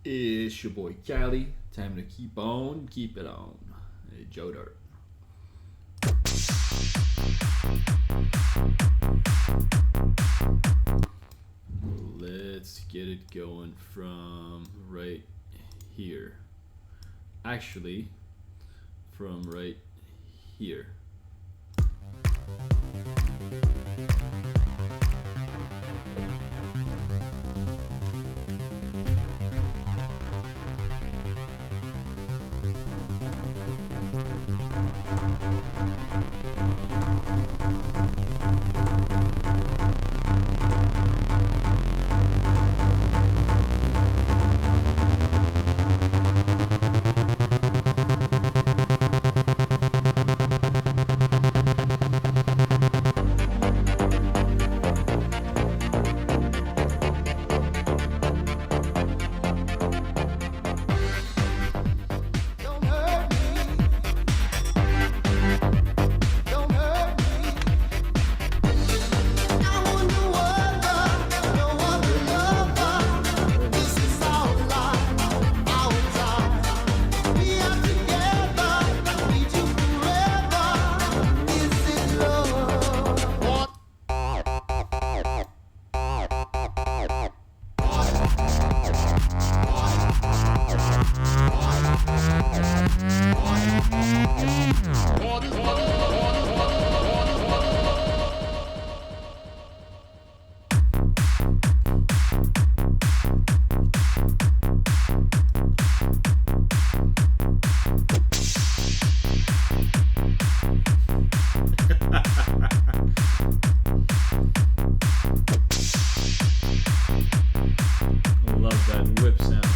It's your boy Cali. Time to keep on, keep it on. Hey, Joe Dirt. Let's get it going from right here. Actually, from right here. Love that whip sound.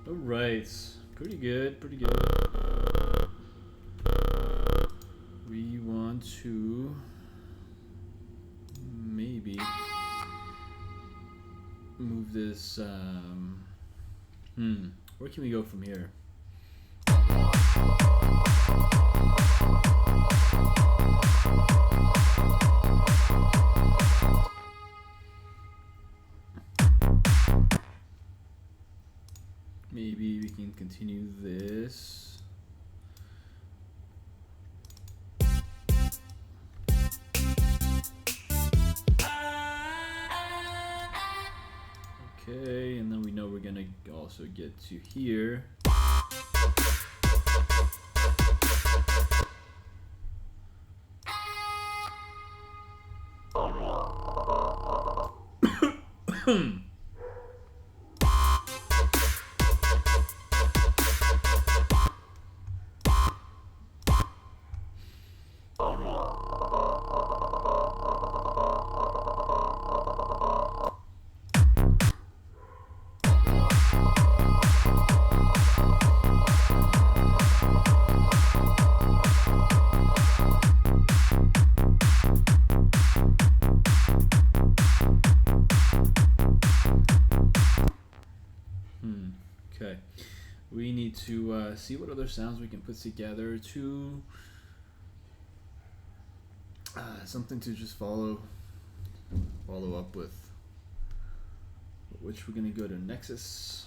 Alright, pretty good, pretty good. We want to maybe move this, where can we go from here? Maybe we can continue this. Okay, and then we know we're gonna also get to here. Okay, we need to see what other sounds we can put together to something to just follow up with, which we're gonna go to Nexus.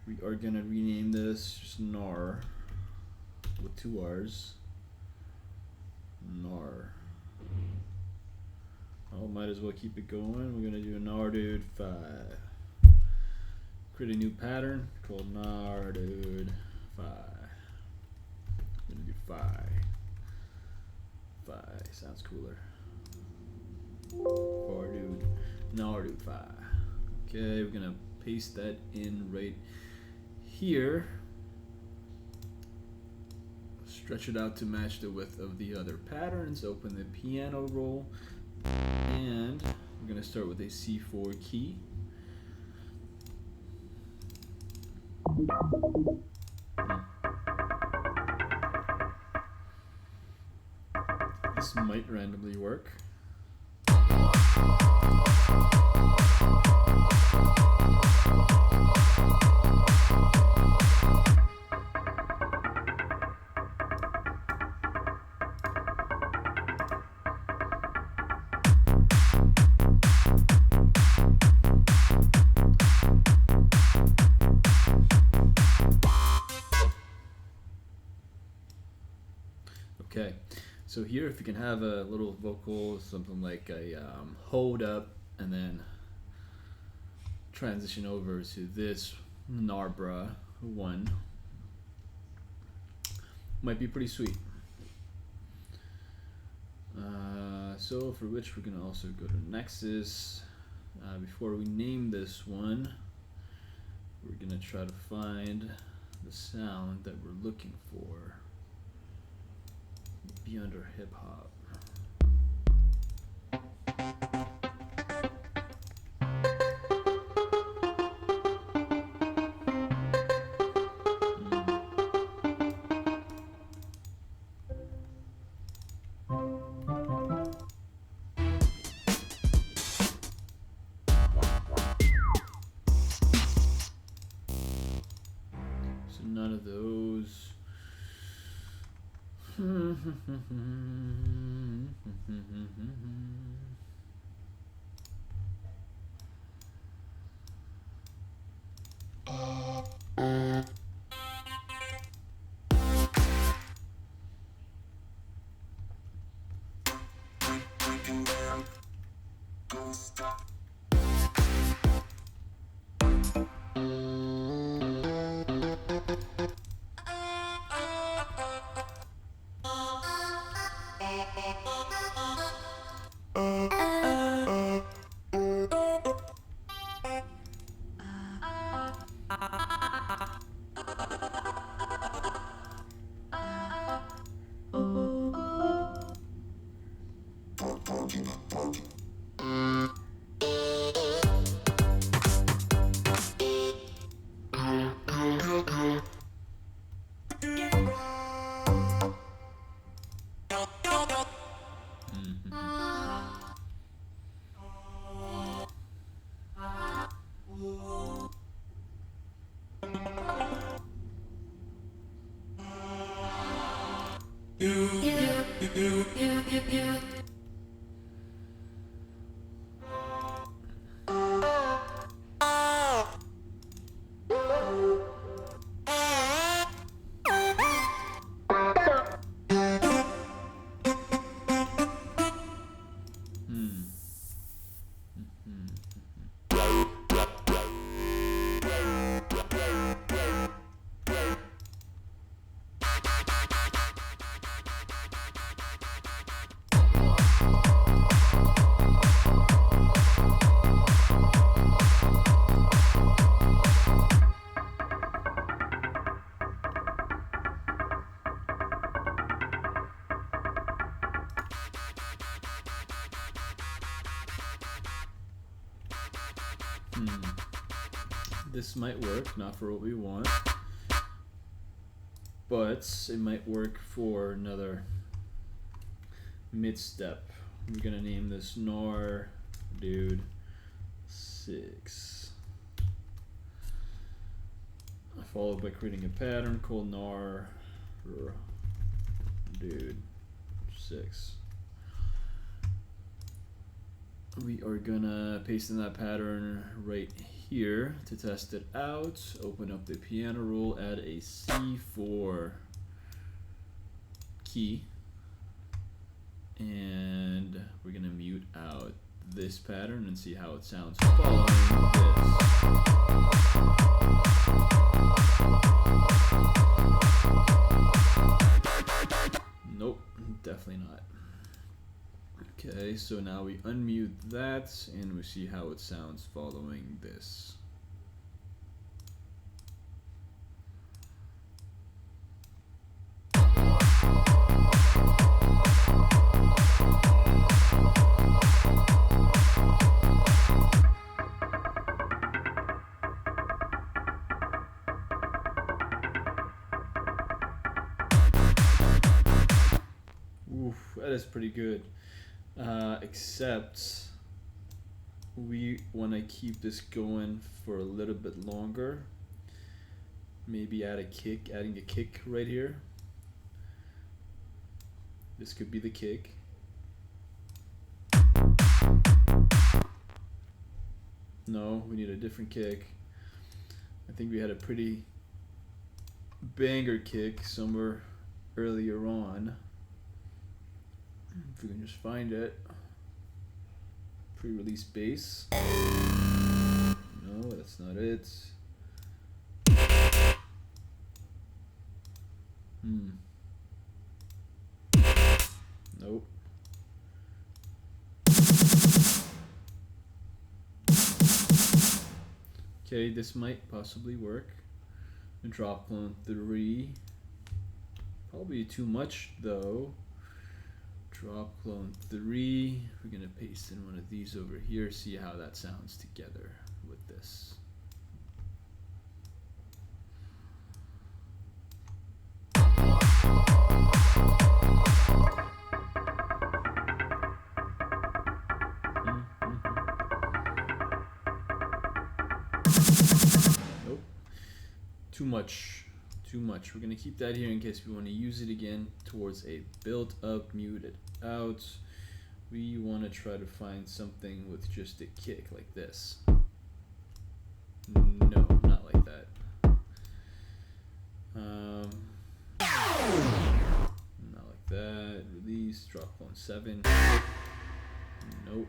We are gonna rename this just NAR with 2 R's. NAR. Oh, might as well keep it going. We're gonna do NARDude 5. Create a new pattern called NARDude 5. I'm gonna do 5. 5 sounds cooler. NARDude 5. Okay, we're gonna paste that in right here. Stretch it out to match the width of the other patterns. Open the piano roll, and we're going to start with a C4 key. This might randomly work. Okay, so here if you can have a little vocal, something like a hold up, and then transition over to this Narbra 1, might be pretty sweet. So for which we're gonna also go to Nexus. Before we name this one, we're gonna try to find the sound that we're looking for. Be under hip hop. So none of those. This might work, not for what we want, but it might work for another mid step. We're gonna name this Nar Dude 6, followed by creating a pattern called Nar Dude 6. We are gonna paste in that pattern right here to test it out. Open up the piano roll, add a C4 key, and we're gonna mute out this pattern and see how it sounds following this. Nope, definitely not. Okay, so now we unmute that and we see how it sounds following this. Oof, that is pretty good. Except we want to keep this going for a little bit longer. Maybe adding a kick right here. This could be the kick. No, we need a different kick. I think we had a pretty banger kick somewhere earlier on. If we can just find it. Pre-release bass. No, that's not it. Nope. Okay, this might possibly work. Drop clone 3. Probably too much though. Drop clone 3. We're gonna paste in one of these over here, see how that sounds together with this. Nope. Too much. We're gonna keep that here in case we want to use it again towards a built-up muted out. We want to try to find something with just a kick like this. No, not like that. Not like that. Release, drop clone 7. Nope.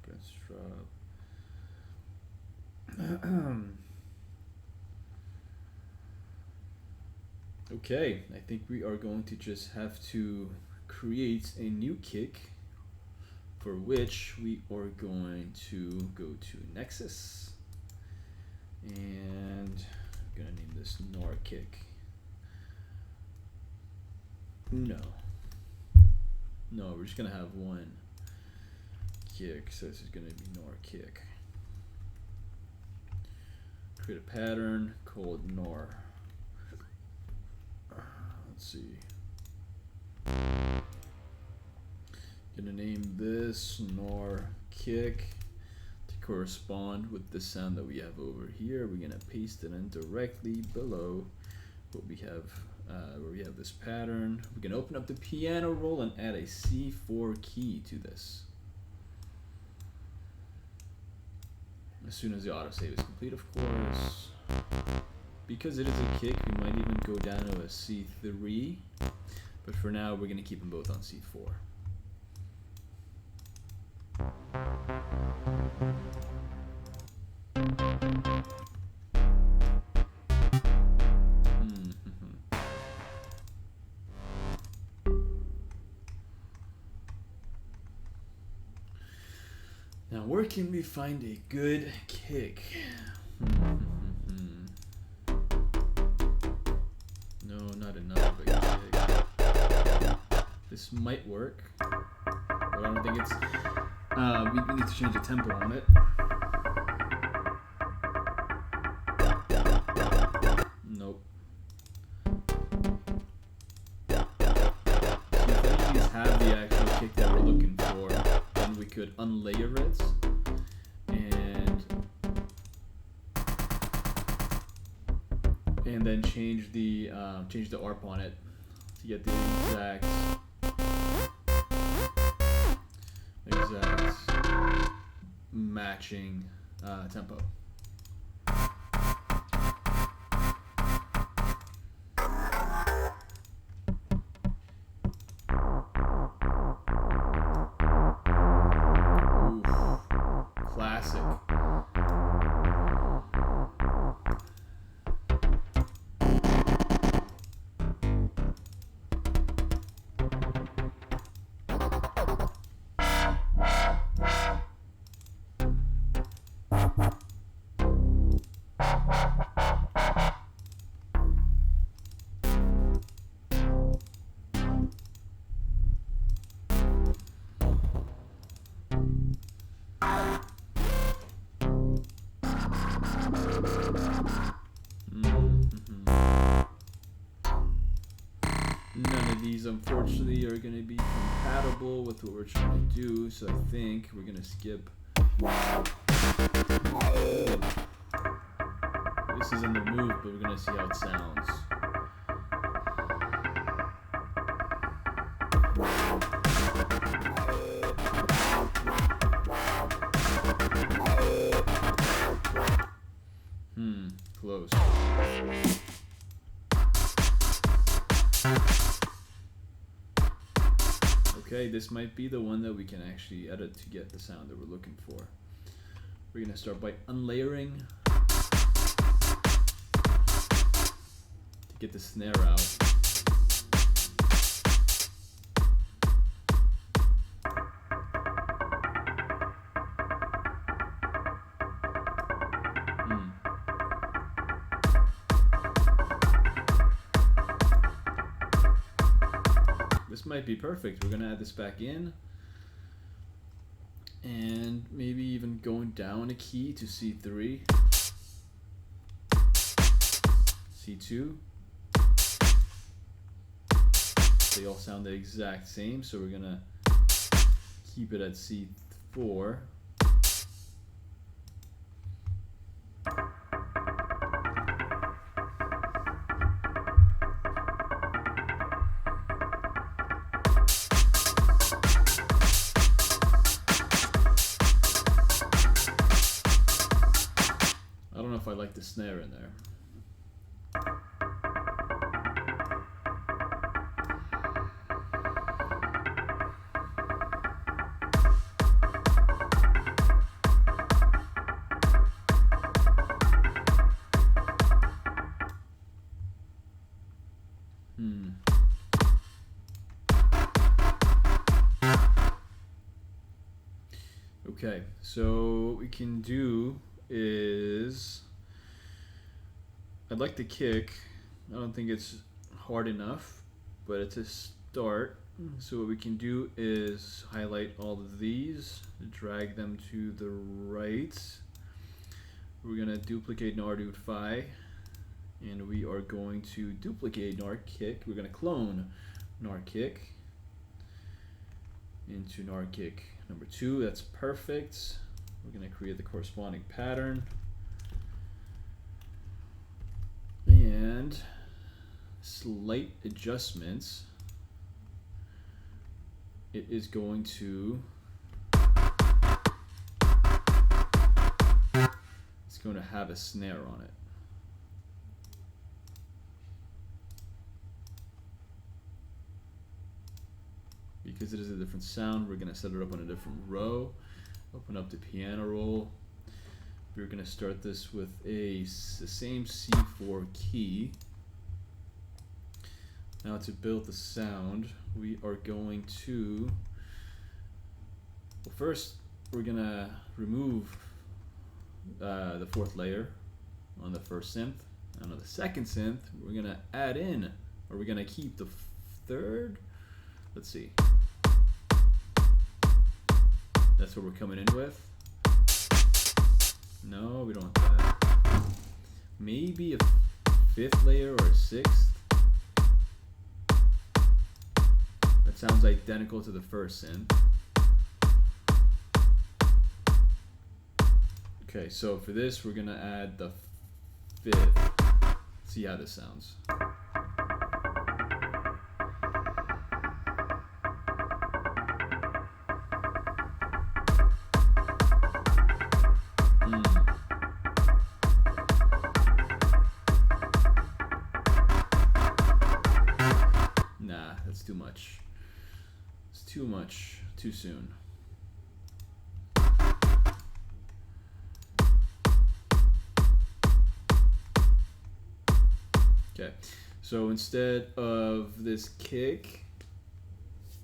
Press drop. Okay, I think we are going to just have to create a new kick, for which we are going to go to Nexus, and I'm gonna name this Nor kick. No, we're just gonna have one kick, so this is gonna be Nor kick. Create a pattern called Nor. Let's see. Gonna name this Nor kick to correspond with the sound that we have over here. We're gonna paste it in directly below what we have, where we have this pattern. We can open up the piano roll and add a C4 key to this. As soon as the autosave is complete, of course. Because it is a kick, we might even go down to a C3, but for now we're going to keep them both on C4. Now, where can we find a good kick? No, not enough of a kick. This might work, but I don't think it's. We need to change the tempo on it. Nope. So if any of these have the actual kick that we're looking for, then we could unlayer it and then change the ARP on it to get the exact matching tempo. Classic. unfortunately are going to be compatible with what we're trying to do, so I think we're going to skip. This is in the move, but we're going to see how it sounds. Close. Okay, this might be the one that we can actually edit to get the sound that we're looking for. We're going to start by unlayering to get the snare out. This might be perfect. We're going to add this back in. And maybe even going down a key to C3, C2. They all sound the exact same, so we're gonna keep it at C4. I like the snare in there. Okay, so what we can do is, I'd like the kick. I don't think it's hard enough, but it's a start. So what we can do is highlight all of these, drag them to the right. We're gonna duplicate NAR dude phi, and we are going to duplicate NAR kick. We're gonna clone NAR kick into NAR kick number 2. That's perfect. We're gonna create the corresponding pattern. And slight adjustments. It is going to, it's going to have a snare on it. Because it is a different sound, we're going to set it up on a different row. Open up the piano roll. We're going to start this with the same C4 key. Now to build the sound, we are going to, well, first we're going to remove the 4th layer on the 1st synth. And on the 2nd synth, we're going to add in, or we're going to keep the 3rd. Let's see. That's what we're coming in with. No, we don't want that. Maybe a 5th layer or a 6th. That sounds identical to the 1st synth. Okay, so for this, we're gonna add the 5th. See how this sounds. Too much. It's too much, too soon. Okay, so instead of this kick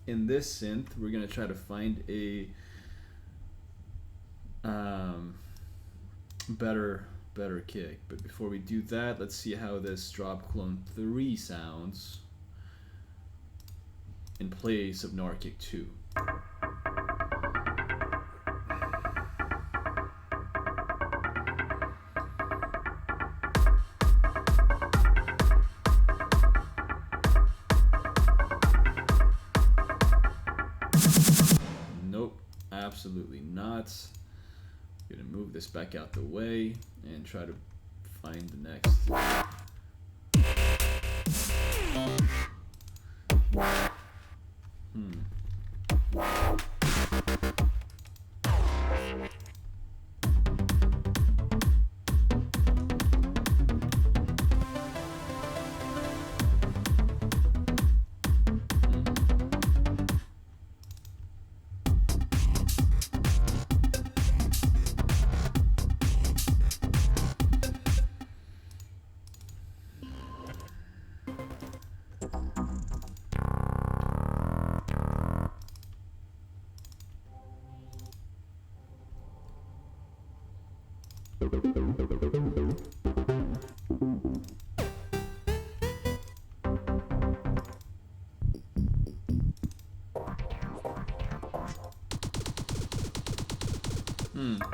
in this synth, we're gonna try to find a better kick. But before we do that, let's see how this drop clone 3 sounds in place of NAR kick 2. not. I'm gonna move this back out the way and try to find the next.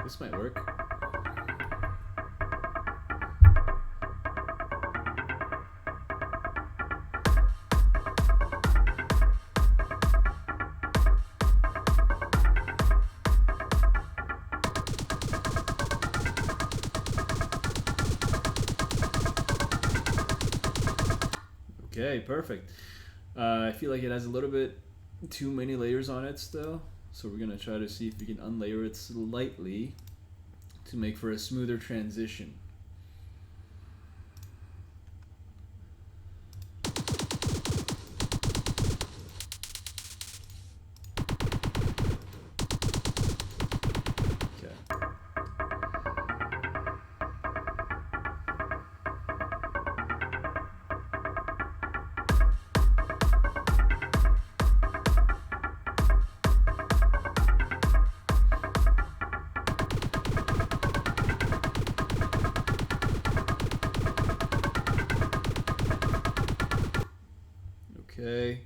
This might work. Okay, perfect. I feel like it has a little bit too many layers on it still, so we're gonna try to see if we can unlayer it slightly to make for a smoother transition. Okay,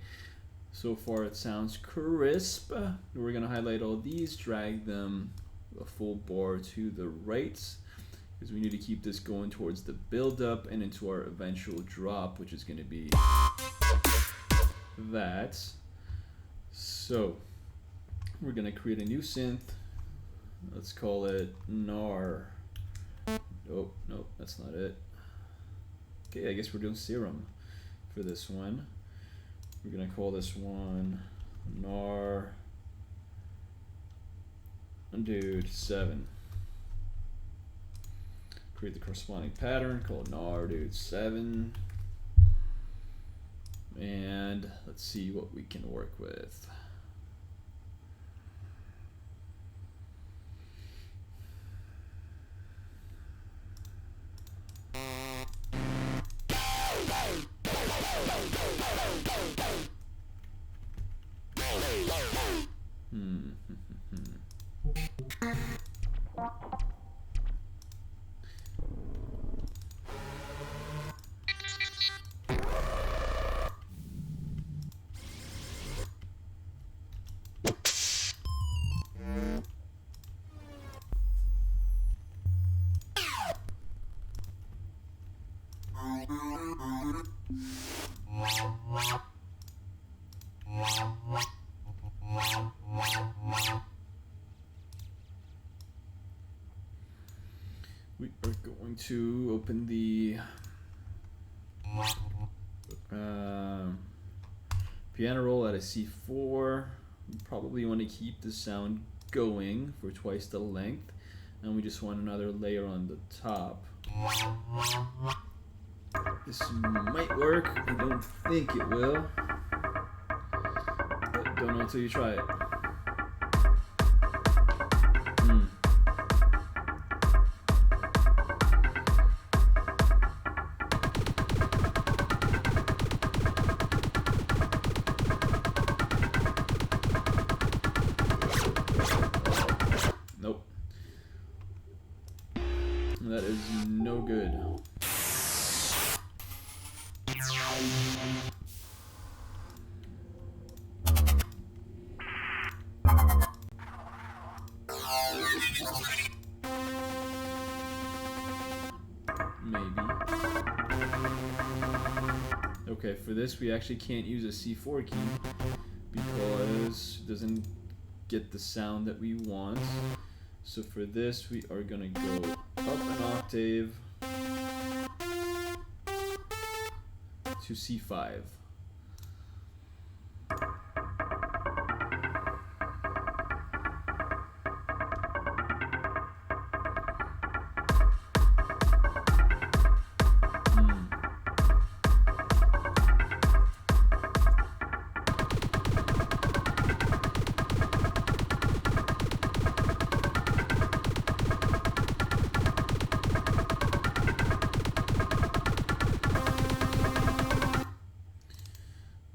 so far it sounds crisp. We're gonna highlight all these, drag them a full bar to the right, because we need to keep this going towards the build up and into our eventual drop, which is gonna be that. So we're gonna create a new synth. Let's call it NAR. Oh, no, that's not it. Okay, I guess we're doing Serum for this one. We're gonna call this one NAR Dude 7. Create the corresponding pattern, call it NAR Dude 7. And let's see what we can work with. We are going to open the piano roll at a C4. We probably want to keep the sound going for twice the length, and we just want another layer on the top. This might work. I don't think it will, but don't know until you try it. Nope. That is no good. Maybe. Okay, for this we actually can't use a C4 key because it doesn't get the sound that we want. So for this, we are gonna go up an octave to C5.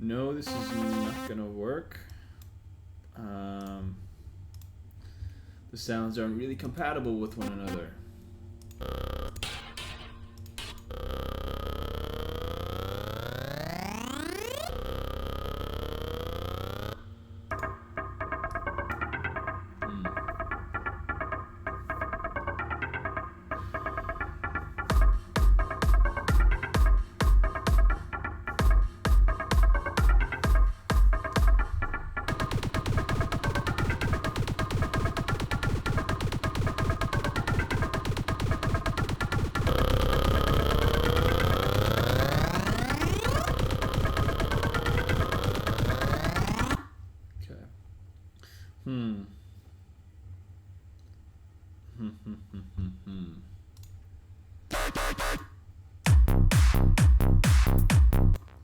No, this is not gonna work. The sounds aren't really compatible with one another.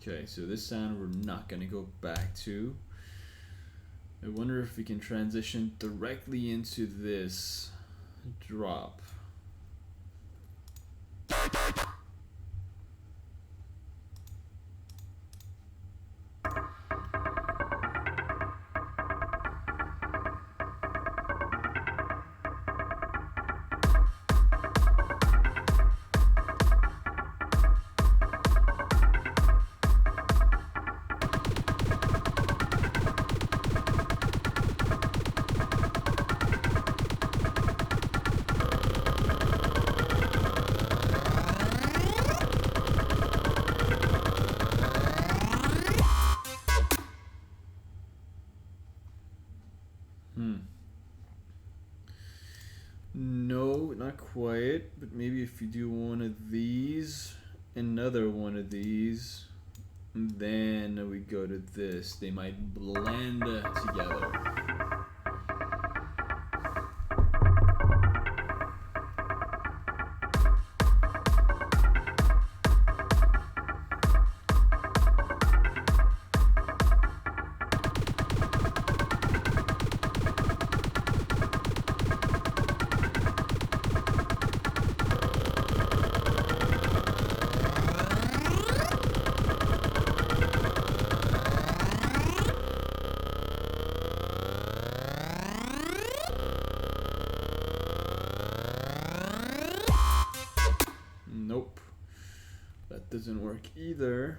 Okay, so this sound we're not gonna go back to. I wonder if we can transition directly into this drop. No, not quite, but maybe if you do one of these, another one of these, and then we go to this, they might blend together. Nope, that doesn't work either.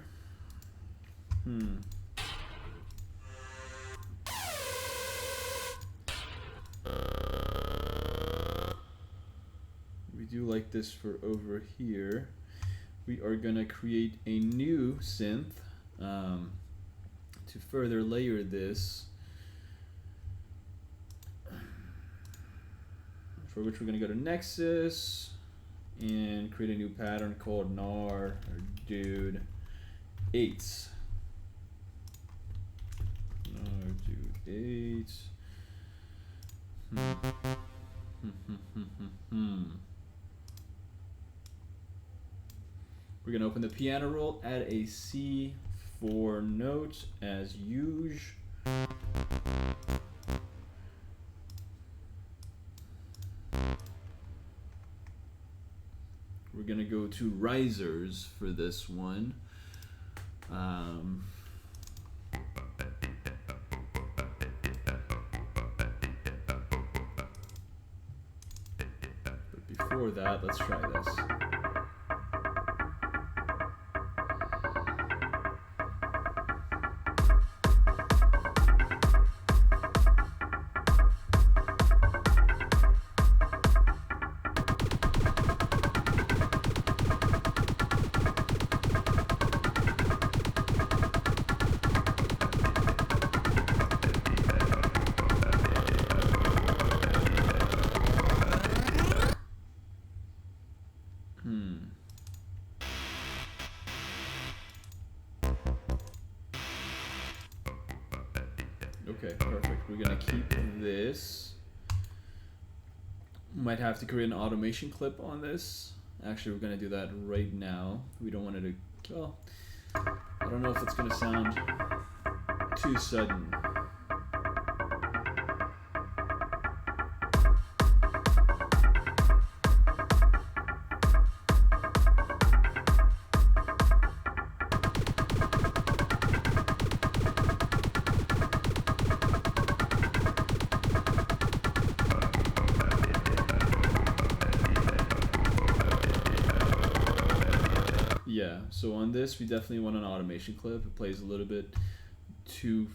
We do like this for over here. We are gonna create a new synth to further layer this, for which we're gonna go to Nexus and create a new pattern called nar or dude 8. Nar dude 8. We're gonna open the piano roll, add a C4 note as usual. We're gonna go to risers for this one. But before that, let's try this. Okay, perfect. We're gonna keep this. Might have to create an automation clip on this. Actually, we're gonna do that right now. We don't want it to, well, I don't know if it's gonna sound too sudden. Yeah, so on this, we definitely want an automation clip. It plays a little bit too,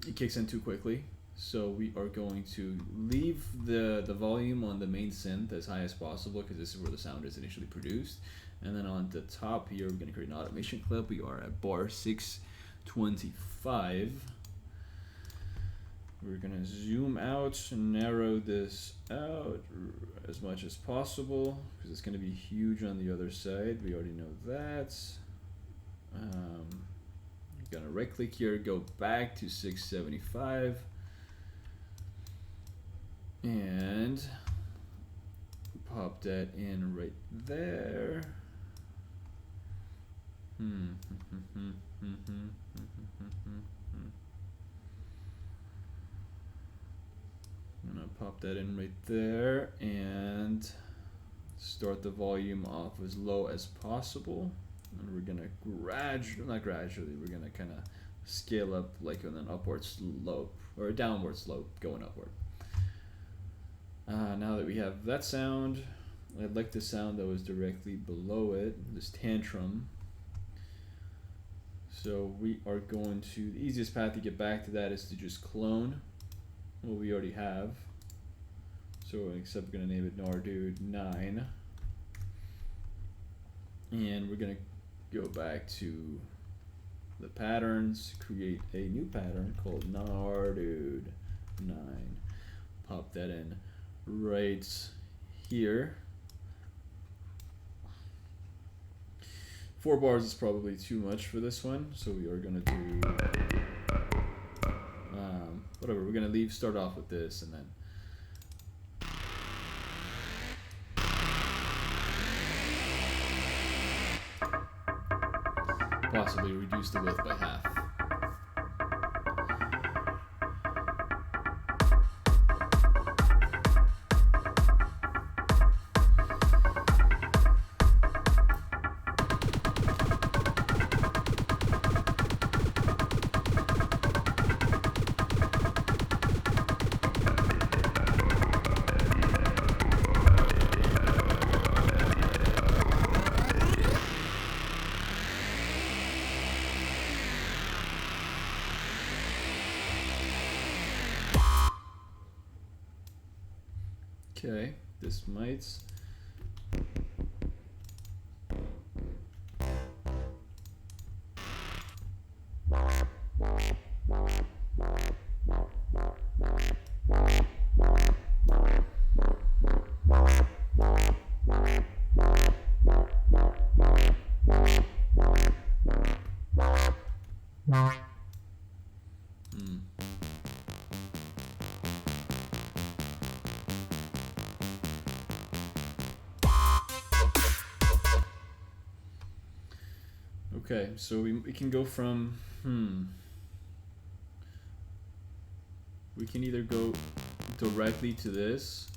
it kicks in too quickly. So we are going to leave the volume on the main synth as high as possible because this is where the sound is initially produced. And then on the top here, we're going to create an automation clip. We are at bar 625. We're going to zoom out and narrow this out as much as possible because it's going to be huge on the other side. We already know that. I'm going to right click here, go back to 675 and pop that in right there. I'm gonna pop that in right there and start the volume off as low as possible. And we're gonna not gradually, we're gonna kind of scale up like on an upward slope or a downward slope going upward. Now that we have that sound, I'd like the sound that was directly below it, this Tantrum. So we are going to, the easiest path to get back to that is to just clone what we already have. So except we're gonna name it Nardude 9. And we're gonna go back to the patterns, create a new pattern called Nardude 9. Pop that in right here. 4 bars is probably too much for this one, so we are gonna do whatever. We're gonna start off with this, and then possibly reduce the width by half. Okay, this might. Okay, so we can go from, we can either go directly to this,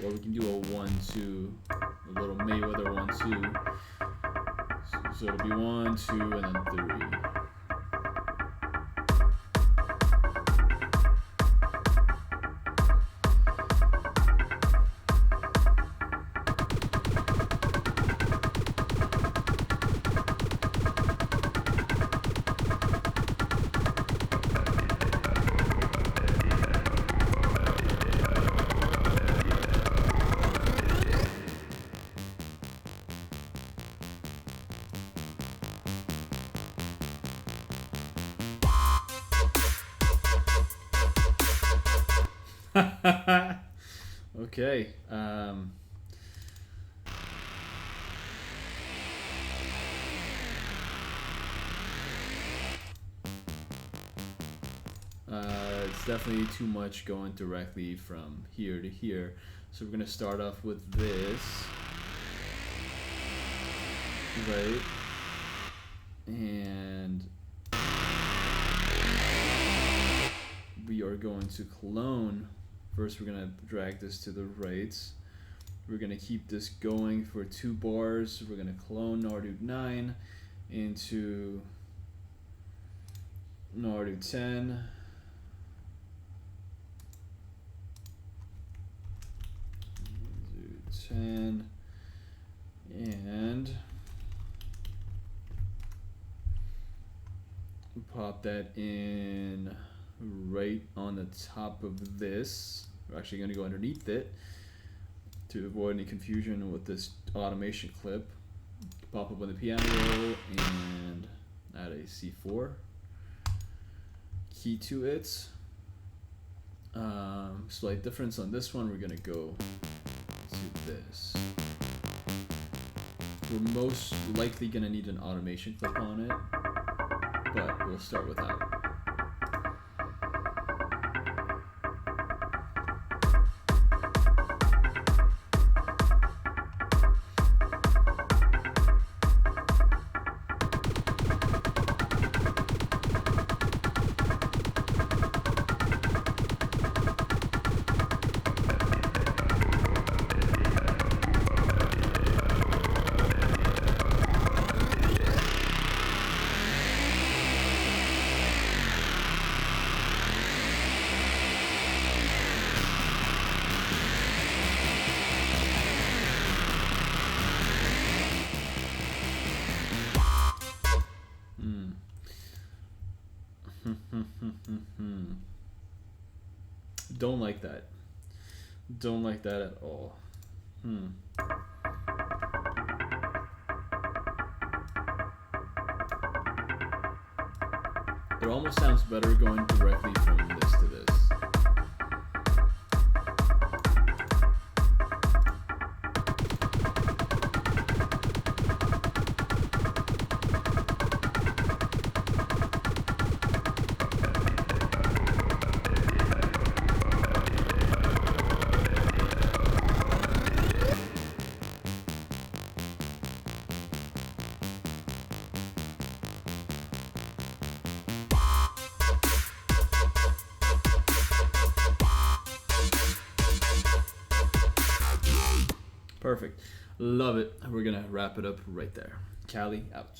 or we can do a 1-2, a little Mayweather 1-2. So it'll be 1, 2, and then 3. Okay. definitely too much going directly from here to here. So we're gonna start off with this, right? And we are going to clone. First, we're gonna drag this to the right. We're gonna keep this going for 2 bars. We're gonna clone Nardude 9 into Nardude 10. Nardude 10. And pop that in right on the top of this. We're actually going to go underneath it to avoid any confusion with this automation clip. Pop up on the piano roll and add a C4 key to it. Slight difference on this one, we're going to go to this. We're most likely going to need an automation clip on it, but we'll start with that. Don't like that. Don't like that at all. It almost sounds better going directly from this to this. Perfect. Love it. We're gonna wrap it up right there. Cali out.